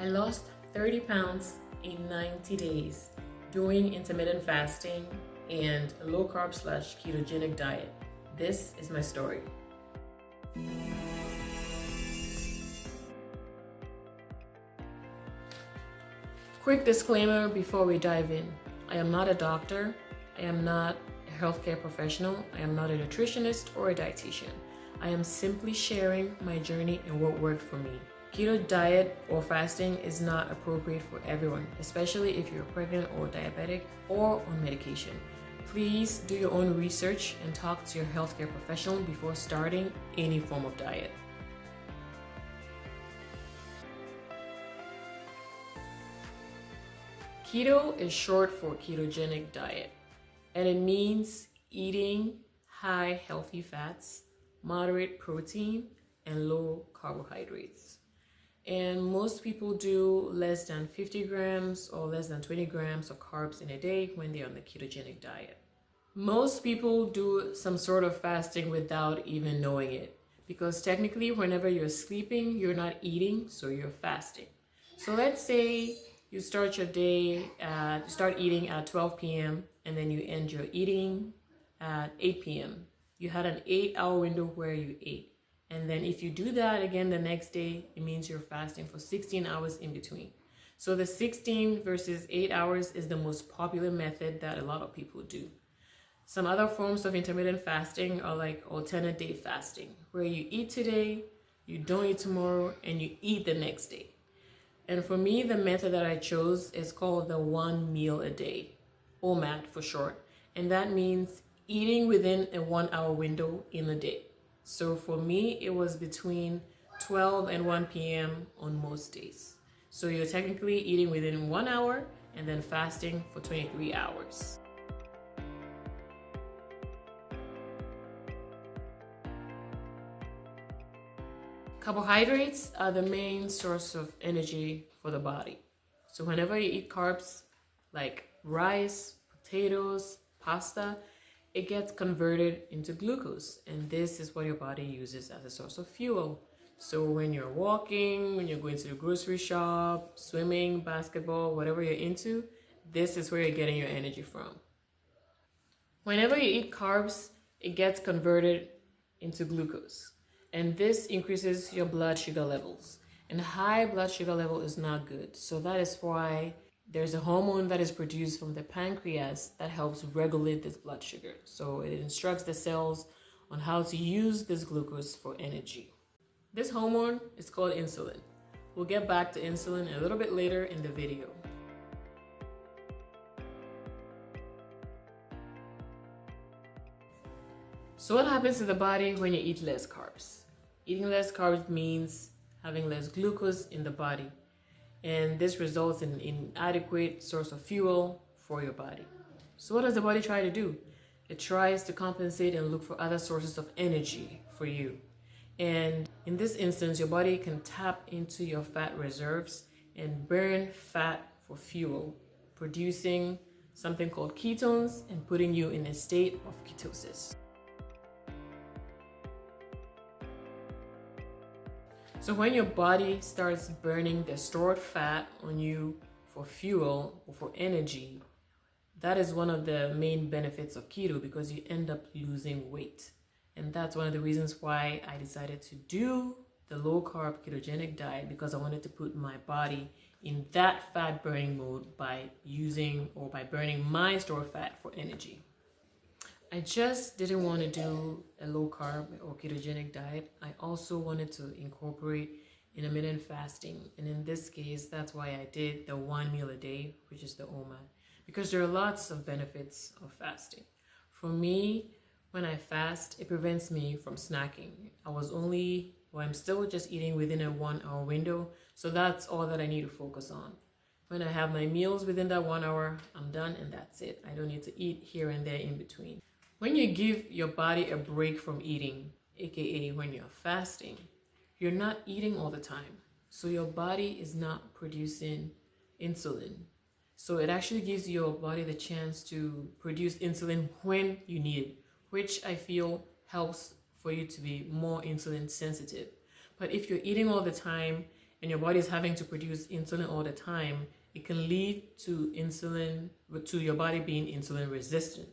I lost 30 pounds in 90 days doing intermittent fasting and a low carb / ketogenic diet. This is my story. Quick disclaimer before we dive in. I am not a doctor. I am not a healthcare professional. I am not a nutritionist or a dietitian. I am simply sharing my journey and what worked for me. Keto diet or fasting is not appropriate for everyone, especially if you're pregnant or diabetic or on medication. Please do your own research and talk to your healthcare professional before starting any form of diet. Keto is short for ketogenic diet, and it means eating high healthy fats, moderate protein, and low carbohydrates. And most people do less than 50 grams or less than 20 grams of carbs in a day when they're on the ketogenic diet. Most people do some sort of fasting without even knowing it, because technically whenever you're sleeping, you're not eating, so you're fasting. So let's say you start your day, start eating at 12 p.m. and then you end your eating at 8 p.m. You had an 8-hour window where you ate. And then if you do that again the next day, it means you're fasting for 16 hours in between. So the 16 versus 8 hours is the most popular method that a lot of people do. Some other forms of intermittent fasting are like alternate day fasting, where you eat today, you don't eat tomorrow, and you eat the next day. And for me, the method that I chose is called the 1 meal a day, OMAD for short. And that means eating within a 1-hour window in a day. So for me, it was between 12 and 1 p.m. on most days. So you're technically eating within 1 hour and then fasting for 23 hours. Carbohydrates are the main source of energy for the body. So whenever you eat carbs like rice, potatoes, pasta, it gets converted into glucose, and this is what your body uses as a source of fuel. So when you're walking, when you're going to the grocery shop, swimming, basketball, whatever you're into, this is where you're getting your energy from. Whenever you eat carbs, it gets converted into glucose, and this increases your blood sugar levels. And high blood sugar level is not good. So that is why there's a hormone that is produced from the pancreas that helps regulate this blood sugar. So it instructs the cells on how to use this glucose for energy. This hormone is called insulin. We'll get back to insulin a little bit later in the video. So what happens to the body when you eat less carbs? Eating less carbs means having less glucose in the body. And this results in an inadequate source of fuel for your body. So what does the body try to do? It tries to compensate and look for other sources of energy for you. And in this instance, your body can tap into your fat reserves and burn fat for fuel, producing something called ketones and putting you in a state of ketosis. So when your body starts burning the stored fat on you for fuel or for energy, that is one of the main benefits of keto, because you end up losing weight. And that's one of the reasons why I decided to do the low carb ketogenic diet, because I wanted to put my body in that fat burning mode by burning my stored fat for energy. I just didn't want to do a low carb or ketogenic diet. I also wanted to incorporate intermittent fasting. And in this case, that's why I did the 1 meal a day, which is the OMAD, because there are lots of benefits of fasting. For me, when I fast, it prevents me from snacking. I'm still just eating within a 1-hour window. So that's all that I need to focus on. When I have my meals within that 1 hour, I'm done and that's it. I don't need to eat here and there in between. When you give your body a break from eating, aka when you're fasting, you're not eating all the time. So your body is not producing insulin. So it actually gives your body the chance to produce insulin when you need it, which I feel helps for you to be more insulin sensitive. But if you're eating all the time and your body is having to produce insulin all the time, it can lead to your body being insulin resistant.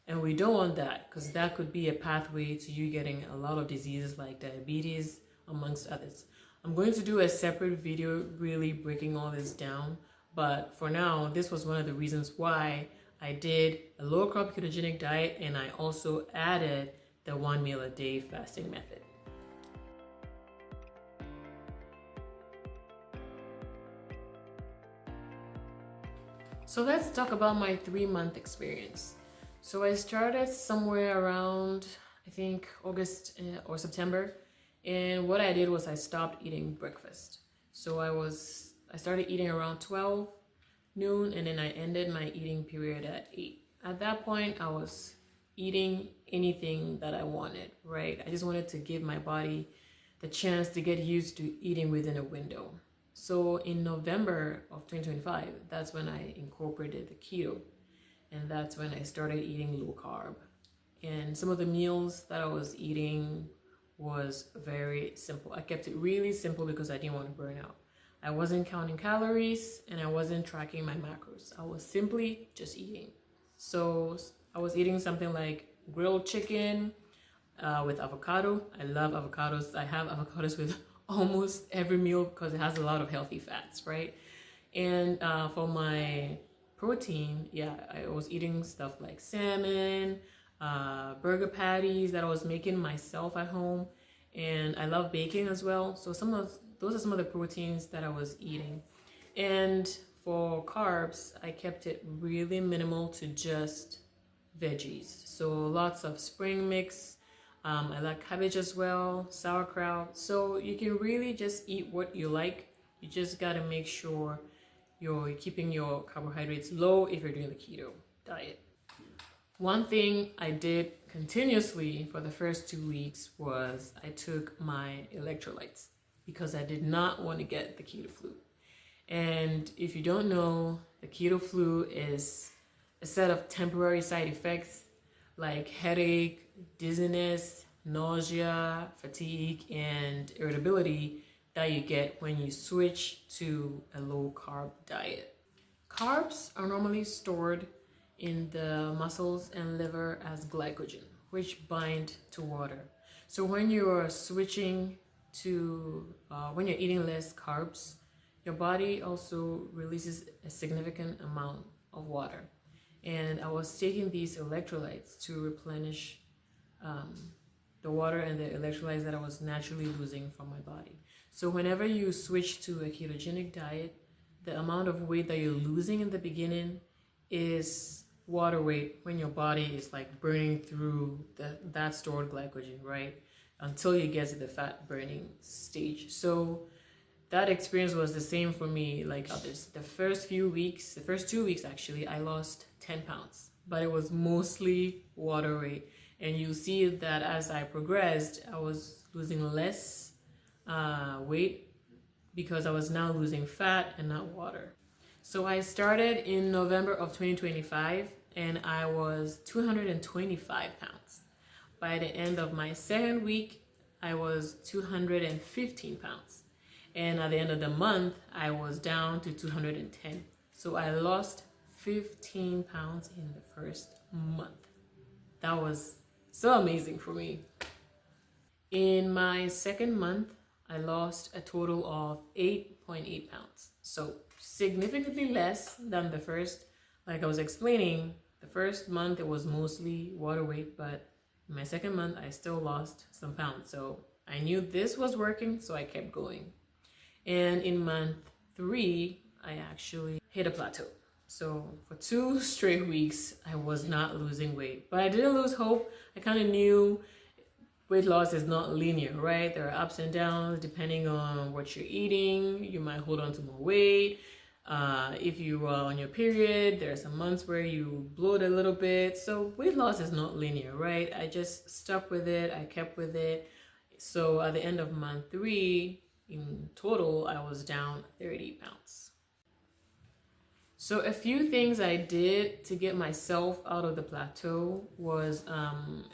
And we don't want that, because that could be a pathway to you getting a lot of diseases like diabetes, amongst others. I'm going to do a separate video really breaking all this down. But for now, this was one of the reasons why I did a low carb ketogenic diet, and I also added the 1 meal a day fasting method. So let's talk about my 3-month experience. So I started somewhere around, I think, August or September. And what I did was I stopped eating breakfast. So I started eating around 12 noon, and then I ended my eating period at 8. At that point, I was eating anything that I wanted, right? I just wanted to give my body the chance to get used to eating within a window. So in November of 2025, that's when I incorporated the keto. And that's when I started eating low carb. And some of the meals that I was eating was very simple. I kept it really simple because I didn't want to burn out. I wasn't counting calories and I wasn't tracking my macros. I was simply just eating. So I was eating something like grilled chicken with avocado. I love avocados. I have avocados with almost every meal because it has a lot of healthy fats, right? And for my protein, I was eating stuff like salmon, burger patties that I was making myself at home, and I love baking as well. So those are some of the proteins that I was eating. And for carbs, I kept it really minimal to just veggies. So lots of spring mix. I like cabbage as well, sauerkraut. So you can really just eat what you like. You just got to make sure you're keeping your carbohydrates low if you're doing the keto diet. One thing I did continuously for the first 2 weeks was I took my electrolytes because I did not want to get the keto flu. And if you don't know, the keto flu is a set of temporary side effects like headache, dizziness, nausea, fatigue, and irritability that you get when you switch to a low carb diet. Carbs are normally stored in the muscles and liver as glycogen, which bind to water. So when you're switching to, when you're eating less carbs, your body also releases a significant amount of water. And I was taking these electrolytes to replenish the water and the electrolytes that I was naturally losing from my body. So whenever you switch to a ketogenic diet, the amount of weight that you're losing in the beginning is water weight when your body is like burning through that stored glycogen, right? Until you get to the fat burning stage. So that experience was the same for me like others. The first 2 weeks actually, I lost 10 pounds, but it was mostly water weight. And you see that as I progressed, I was losing less weight because I was now losing fat and not water. So I started in November of 2025 and I was 225 pounds. By the end of my second week, I was 215 pounds. And at the end of the month, I was down to 210. So I lost 15 pounds in the first month. That was so amazing for me. In my second month, I lost a total of 8.8 pounds. So significantly less than the first. Like I was explaining, the first month it was mostly water weight, but in my second month, I still lost some pounds. So I knew this was working, so I kept going. And in month 3, I actually hit a plateau. So for 2 straight weeks, I was not losing weight, but I didn't lose hope. I kind of knew weight loss is not linear, right? There are ups and downs depending on what you're eating. You might hold on to more weight. If you are on your period, there are some months where you bloat a little bit. So weight loss is not linear, right? I just stuck with it. I kept with it. So at the end of month 3, in total, I was down 30 pounds. So a few things I did to get myself out of the plateau was,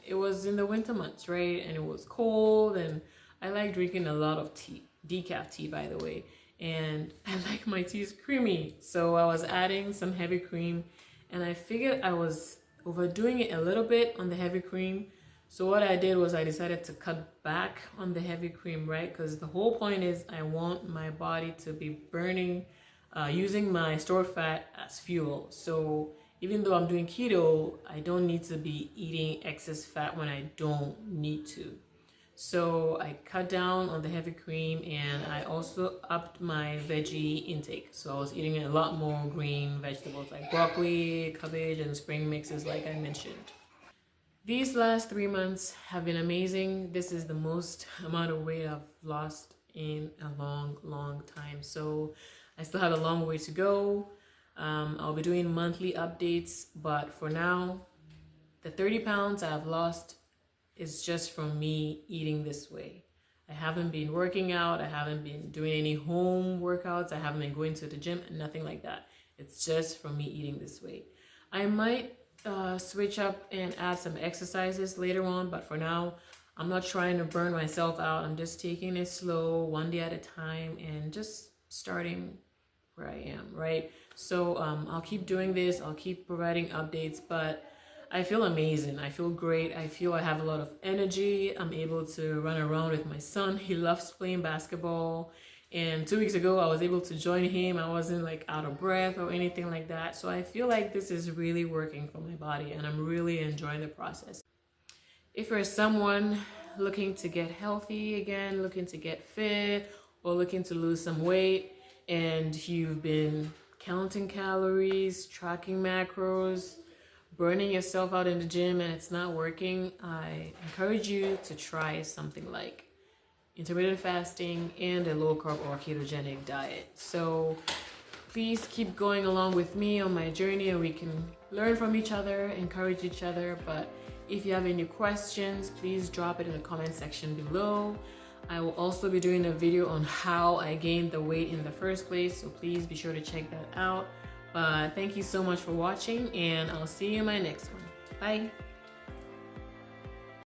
it was in the winter months, right? And it was cold and I like drinking a lot of tea, decaf tea, by the way. and I like my teas creamy. So I was adding some heavy cream, and I figured I was overdoing it a little bit on the heavy cream. So what I did was I decided to cut back on the heavy cream, right? Because the whole point is I want my body to be burning, using my stored fat as fuel. So even though I'm doing keto, I don't need to be eating excess fat when I don't need to. So I cut down on the heavy cream, and I also upped my veggie intake. So I was eating a lot more green vegetables like broccoli, cabbage, and spring mixes like I mentioned. These last 3 months have been amazing. This is the most amount of weight I've lost in a long time. So I still have a long way to go. I'll be doing monthly updates, but for now, the 30 pounds I've lost is just from me eating this way. I haven't been working out. I haven't been doing any home workouts. I haven't been going to the gym, nothing like that. It's just from me eating this way. I might switch up and add some exercises later on, but for now, I'm not trying to burn myself out. I'm just taking it slow, one day at a time, and just starting where I am, right? So I'll keep doing this. I'll keep providing updates, but I feel amazing. I feel great. I feel I have a lot of energy. I'm able to run around with my son. He loves playing basketball. And 2 weeks ago, I was able to join him. I wasn't like out of breath or anything like that. So I feel like this is really working for my body, and I'm really enjoying the process. If you're someone looking to get healthy again, looking to get fit, or looking to lose some weight, and you've been counting calories, tracking macros, burning yourself out in the gym, and it's not working, I encourage you to try something like intermittent fasting and a low carb or ketogenic diet. So please keep going along with me on my journey, and we can learn from each other, encourage each other. But if you have any questions, please drop it in the comment section below. I will also be doing a video on how I gained the weight in the first place, so please be sure to check that out. But thank you so much for watching, and I'll see you in my next one. Bye.